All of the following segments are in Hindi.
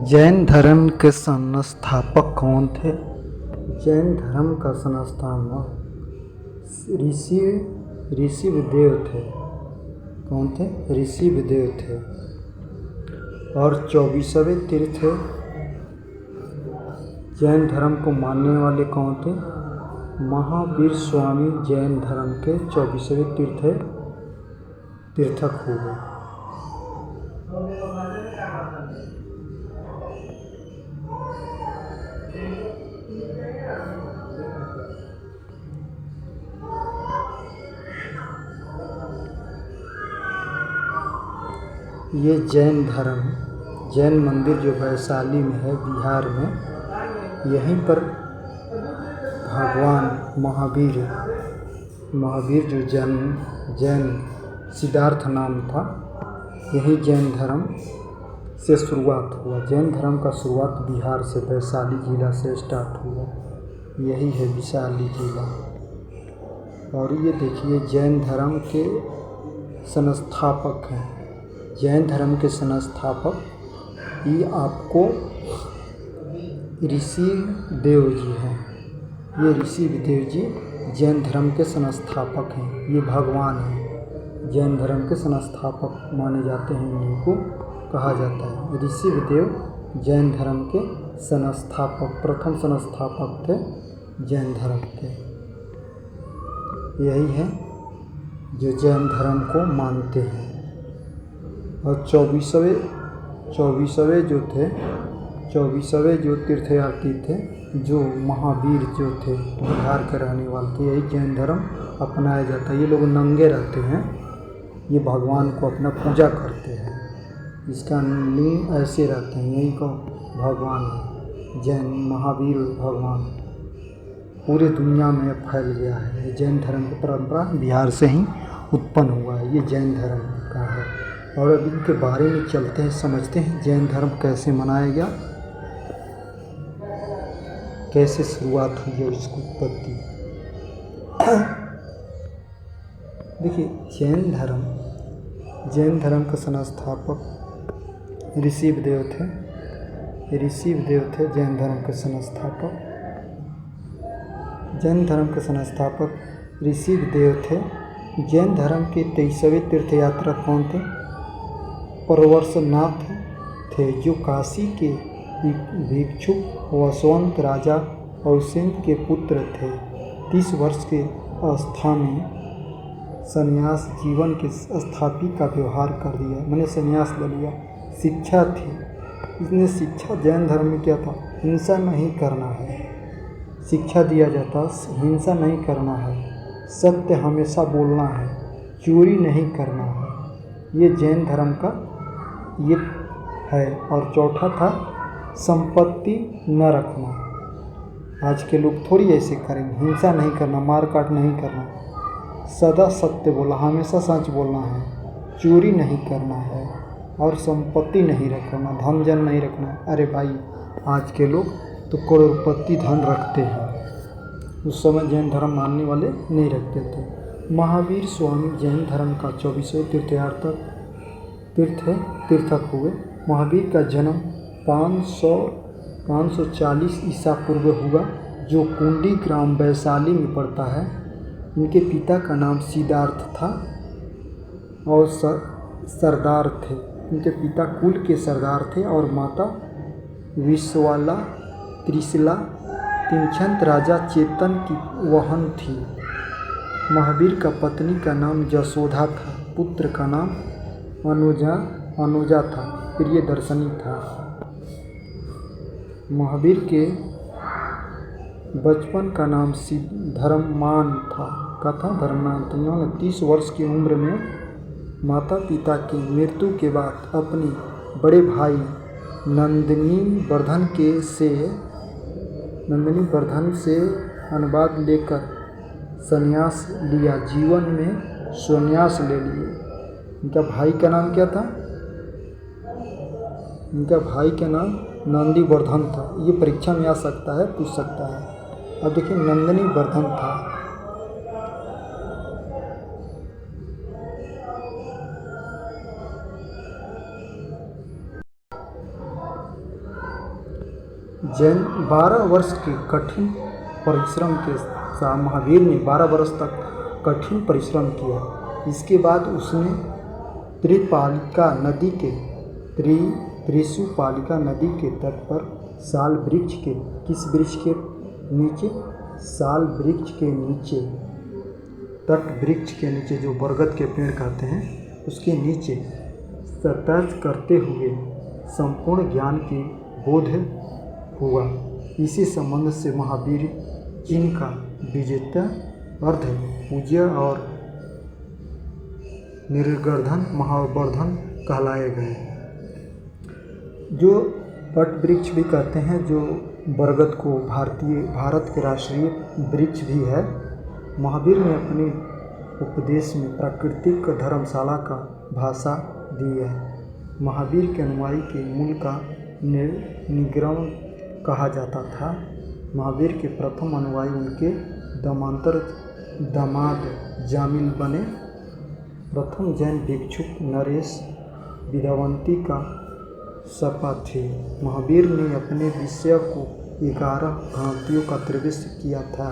जैन धर्म के संस्थापक कौन थे? जैन धर्म का संस्थापक ऋषिवदेव थे। कौन थे? ऋषिवदेव थे। और 24वें तीर्थ जैन धर्म को मानने वाले कौन थे? महावीर स्वामी जैन धर्म के 24वें तीर्थक हुए। ये जैन मंदिर जो वैशाली में है, बिहार में, यहीं पर भगवान महावीर जो जैन सिद्धार्थ नाम था, यही जैन धर्म से शुरुआत हुआ। जैन धर्म का शुरुआत बिहार से, वैशाली जिला से स्टार्ट हुआ। यही है वैशाली जिला। और ये देखिए, जैन धर्म के संस्थापक हैं। जैन धर्म के संस्थापक ये आपको ऋषिदेव जी हैं। ये ऋषिदेव जी जैन धर्म के संस्थापक हैं। ये भगवान हैं, जैन धर्म के संस्थापक माने जाते हैं। इन्हीं को कहा जाता है ऋषिदेव। जैन धर्म के संस्थापक, प्रथम संस्थापक थे जैन धर्म के। यही है जो जैन धर्म को मानते हैं। और 24वें जो तीर्थयात्री थे, जो महावीर जो थे, बिहार के रहने वाले थे, यही जैन धर्म अपनाया जाता है। ये लोग नंगे रहते हैं, ये भगवान को अपना पूजा करते हैं। इसका लिंग ऐसे रहते हैं, यही को भगवान है। जैन महावीर भगवान पूरे दुनिया में फैल गया है। ये जैन धर्म की परंपरा बिहार से ही उत्पन्न हुआ है। ये जैन धर्म का है। और अब इनके बारे में चलते हैं, समझते हैं जैन धर्म कैसे मनाया गया, कैसे शुरुआत हुई है उसकी उत्पत्ति। देखिए, जैन धर्म का संस्थापक ऋषिवदेव थे। जैन धर्म के संस्थापक ऋषिवदेव थे। जैन धर्म के 23वें तीर्थयात्री कौन थे? प्रवरसनाथ थे, जो काशी के भिक्षुक वसवंत राजा औसेंत के पुत्र थे। 30 वर्ष के अवस्था में संन्यास जीवन के स्थापी का व्यवहार कर दिया, मैंने संन्यास ले लिया। शिक्षा थी, इसने शिक्षा जैन धर्म में क्या था? हिंसा नहीं करना है। शिक्षा दिया जाता, हिंसा नहीं करना है, सत्य हमेशा बोलना है, चोरी नहीं करना है। ये जैन धर्म का ये है। और चौथा था संपत्ति न रखना। आज के लोग थोड़ी ऐसे करेंगे। हिंसा नहीं करना, मारकाट नहीं करना, सदा सत्य बोलना, हमेशा सच बोलना है, चोरी नहीं करना है, और संपत्ति नहीं रखना, धन जन नहीं रखना। अरे भाई, आज के लोग तो करोड़पति धन रखते हैं। उस समय जैन धर्म मानने वाले नहीं रखते थे। महावीर स्वामी जैन धर्म का 24वें तीर्थक हुए। महावीर का जन्म 540 ईसा पूर्व हुआ, जो कुंडी ग्राम वैशाली में पड़ता है। इनके पिता का नाम सिद्धार्थ था और सरदार थे। इनके पिता कुल के सरदार थे और माता विश्वाला त्रिशला तिनछंत राजा चेतन की वहन थी। महावीर का पत्नी का नाम जसोधा था, पुत्र का नाम अनुजा था, प्रियदर्शनी था। महावीर के बचपन का नाम धर्ममान था। इन्होंने 30 वर्ष की उम्र में माता पिता की मृत्यु के बाद अपने बड़े भाई नंदिनी वर्धन से अनुवाद लेकर संन्यास लिया। जीवन में संन्यास ले लिए। इनका भाई का नाम क्या था? इनका भाई का नाम नंदी वर्धन था। ये परीक्षा में आ सकता है, पूछ सकता है। अब देखिए, नंदिनी वर्धन था। जैन 12 वर्ष के कठिन परिश्रम के साथ महावीर ने 12 वर्ष तक कठिन परिश्रम किया। इसके बाद उसने त्रिशूपालिका नदी के तट पर साल वृक्ष के किस वृक्ष के नीचे साल वृक्ष के नीचे तट वृक्ष के नीचे जो बरगद के पेड़ कहते हैं उसके नीचे सतर्क करते हुए संपूर्ण ज्ञान की बोध हुआ। इसी संबंध से महावीर जिनका विजेता अर्ध पूज्य और निर्गर्धन महावर्धन कहलाए गए। जो वट वृक्ष भी कहते हैं, जो बरगद को भारत के राष्ट्रीय वृक्ष भी है। महावीर ने अपने उपदेश में प्राकृतिक धर्मशाला का भाषा दी है। महावीर के अनुयायी के मूल का निग्रह कहा जाता था। महावीर के प्रथम अनुयायी उनके दामाद जामिल बने। प्रथम जैन भिक्षुक नरेश विद्यावंती का सपा थे। महावीर ने अपने विषय को 11 भ्रांतियों का प्रवेश किया था।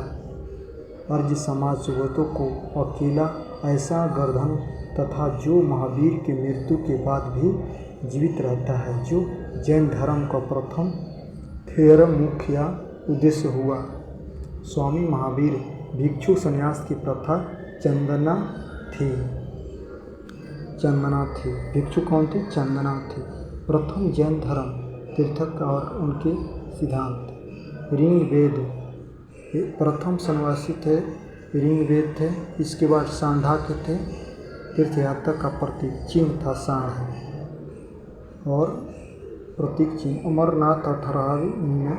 अर्ज समाज युवकों को अकेला ऐसा गर्दन तथा जो महावीर के मृत्यु के बाद भी जीवित रहता है, जो जैन धर्म का प्रथम थेर मुख्य उद्देश्य हुआ। स्वामी महावीर भिक्षु संन्यास की प्रथा चंदना थी। भिक्षु कौन थे? चंदना थी। प्रथम जैन धर्म तीर्थक और उनके सिद्धांत ऋग्वेद प्रथम सन्यासी थे। ऋग्वेद थे। इसके बाद सांडाक्य थे। तीर्थयात्रा का प्रतीक चिन्ह था सांड और प्रतीक चिन्ह। अमरनाथ 18वीं में।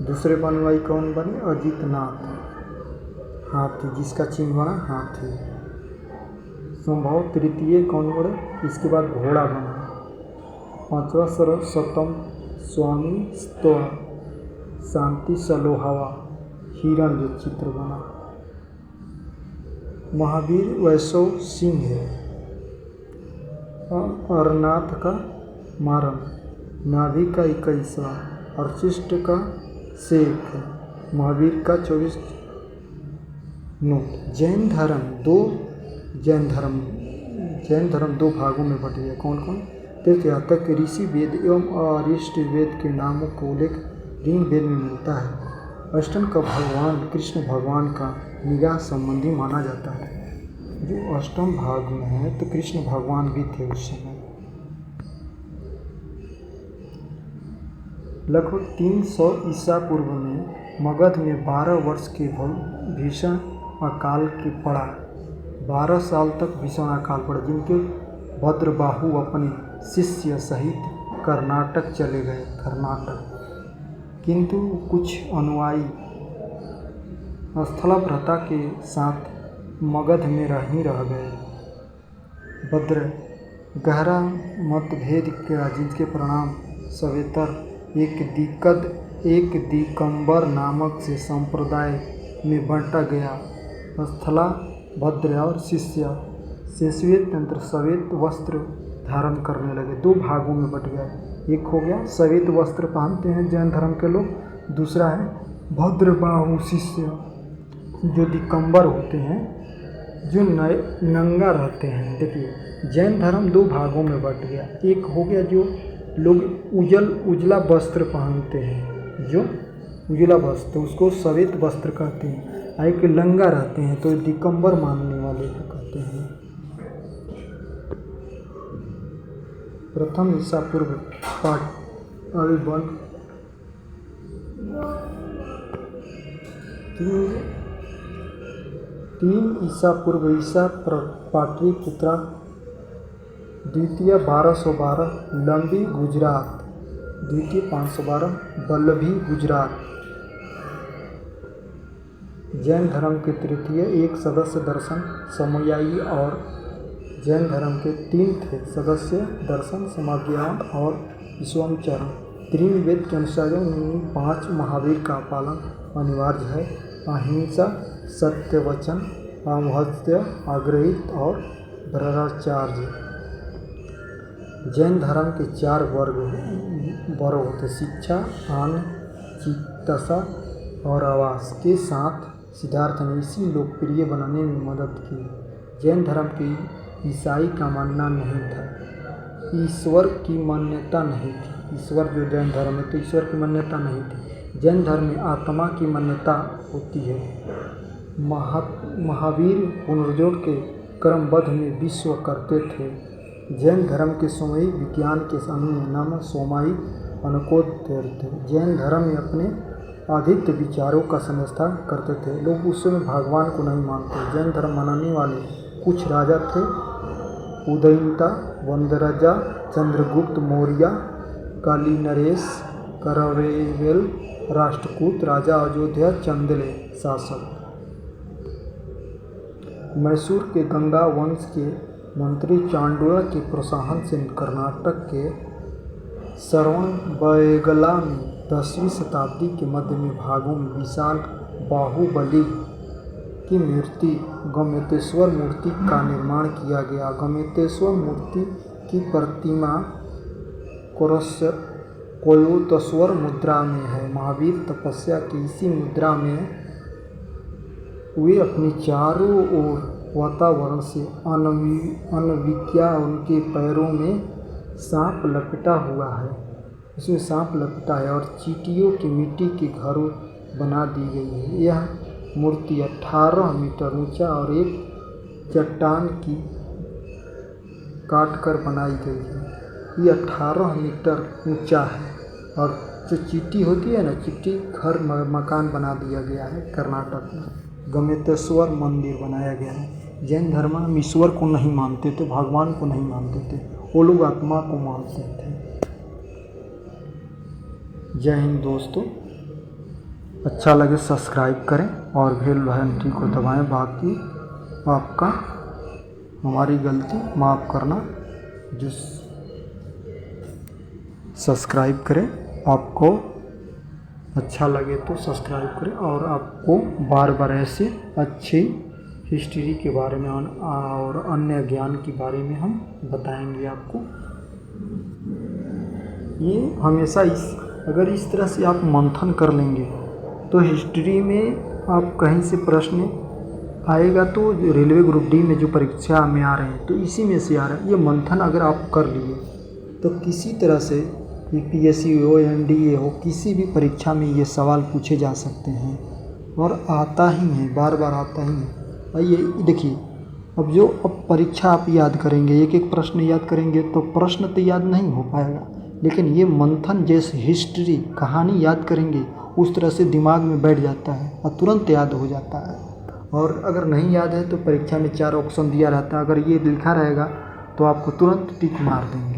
दूसरे अनुयायी कौन बने? अजितनाथ हाथी, जिसका चिन्ह बना हाथी। संभव तृतीय कौन बने? इसके बाद घोड़ा बना। 5वां सरस्वतम स्वामी स्तवा शांति सलोहावा हिरण जो चित्र बना। महावीर वैष्णव सिंह है। अरनाथ का मारन, नाभि का 21वां, अर्चिष्ट का शेख है। महावीर का 24 नोट। जैन धर्म दो भागों में बट गया। कौन कौन? तीर्थयात्रा के ऋषि वेद एवं अरिष्ट वेद के नामों का उल्लेख ऋग्वेद में मिलता है। अष्टम का भगवान कृष्ण भगवान का निगाह संबंधी माना जाता है। जो अष्टम भाग में है तो कृष्ण भगवान भी थे उस समय। लगभग 300 ईसा पूर्व में मगध में 12 वर्ष के भीषण अकाल की पड़ा। 12 साल तक भीषण अकाल पड़ा, जिनके भद्रबाहु अपने शिष्य सहित कर्नाटक चले गए। किंतु कुछ अनुयायी स्थलाभ्रता के साथ मगध में ही रह गए। भद्र गहरा मतभेद का, जिसके परिणाम सवेतर एक दिगंबर नामक से संप्रदाय में बांटा गया। स्थला भद्र और शिष्य से श्वेत तंत्र श्वेत वस्त्र धारण करने लगे। 2 भागों में बट गए। एक हो गया श्वेत वस्त्र पहनते हैं जैन धर्म के लोग, दूसरा है भद्रबाहु शिष्य जो दिगंबर होते हैं, जो नंगा रहते हैं। देखिए जैन धर्म 2 भागों में बट गया। एक हो गया जो लोग उजला वस्त्र पहनते हैं, जो उजला वस्त्र उसको श्वेत वस्त्र कहते हैं। एक नंगा रहते हैं तो दिगंबर मानने वाले को कहते हैं। प्रथम ईसा पूर्व पाठ अभिबंध 3 ईसा पूर्व ईसा पाटलिपुत्रा। द्वितीय 1212 लंबी गुजरात। द्वितीय 512 वल्लभी गुजरात। जैन धर्म के तृतीय एक सदस्य दर्शन समयायी और जैन धर्म के 3 थे सदस्य दर्शन समज्ञान और विश्वचरण। ऋग्वेद के अनुसार 5 महावीर का पालन अनिवार्य है। अहिंसा, सत्य वचन, अमहत्य, अग्रहित और ब्रह्मचर्य। जैन धर्म के 4 वर्ग होते: शिक्षा, अन्न, जिज्ञासा और आवास के साथ सिद्धार्थ ने इसी लोकप्रिय बनाने में मदद की। जैन धर्म की ईसाई का मानना नहीं था, ईश्वर की मान्यता नहीं थी। ईश्वर जो जैन धर्म है तो ईश्वर की मान्यता नहीं थी। जैन धर्म में आत्मा की मान्यता होती है। महावीर पुनर्जोड़ के क्रमबद्ध में विश्व करते थे। जैन धर्म के सामयिक विज्ञान के अन्य नाम सामयिक अनकोत्तर थे। जैन धर्म में अपने आदित्य विचारों का समर्थन करते थे। लोग उस समय भगवान को नहीं मानते। जैन धर्म मनाने वाले कुछ राजा थे: उदयिता, वंदराजा, चंद्रगुप्त मौर्य, कालीनरेश, करवेल, राष्ट्रकूट राजा, अयोध्या, चंदेल शासक। मैसूर के गंगा वंश के मंत्री चांडूल के प्रोत्साहन से कर्नाटक के श्रवणबेलगोला में 10वीं शताब्दी के मध्य में भागों में विशाल बाहुबली की मूर्ति गोमतेश्वर मूर्ति का निर्माण किया गया। गोमतेश्वर मूर्ति की प्रतिमा कोयोतेश्वर मुद्रा में है। महावीर तपस्या की इसी मुद्रा में वे अपनी चारों ओर वातावरण से अनविज्ञा उनके पैरों में सांप लपेटा हुआ है, उसमें सांप लपेटा है और चींटियों की मिट्टी के घरों बना दी गई है। यह मूर्ति 18 मीटर ऊंचा और एक चट्टान की काटकर बनाई गई है। ये 18 मीटर ऊंचा है और जो चींटी होती है ना, चींटी घर मकान बना दिया गया है कर्नाटक में। गोमतेश्वर मंदिर बनाया गया है। जैन धर्म में ईश्वर को नहीं मानते थे, भगवान को नहीं मानते थे, वो लोग आत्मा को मानते थे। जय हिंद दोस्तों, अच्छा लगे सब्सक्राइब करें और बेल घंटी को दबाएं। बाकी आपका हमारी गलती माफ़ करना। जो सब्सक्राइब करें, आपको अच्छा लगे तो सब्सक्राइब करें और आपको बार बार ऐसे अच्छी हिस्ट्री के बारे में और अन्य ज्ञान के बारे में हम बताएंगे आपको। ये हमेशा अगर इस तरह से आप मंथन कर लेंगे तो हिस्ट्री में आप कहीं से प्रश्न आएगा तो रेलवे ग्रुप डी में जो परीक्षा में आ रहे हैं तो इसी में से आ रहा है। ये मंथन अगर आप कर लिए तो किसी तरह से यूपीएससी हो, एनडीए हो, किसी भी परीक्षा में ये सवाल पूछे जा सकते हैं और आता ही है, बार बार आता ही है। ये देखिए, अब परीक्षा आप याद करेंगे, एक एक प्रश्न याद करेंगे तो प्रश्न तो याद नहीं हो पाएगा, लेकिन ये मंथन जैसे हिस्ट्री कहानी याद करेंगे उस तरह से दिमाग में बैठ जाता है और तुरंत याद हो जाता है। और अगर नहीं याद है तो परीक्षा में 4 ऑप्शन दिया रहता है, अगर ये लिखा रहेगा तो आपको तुरंत टिक मार देंगे।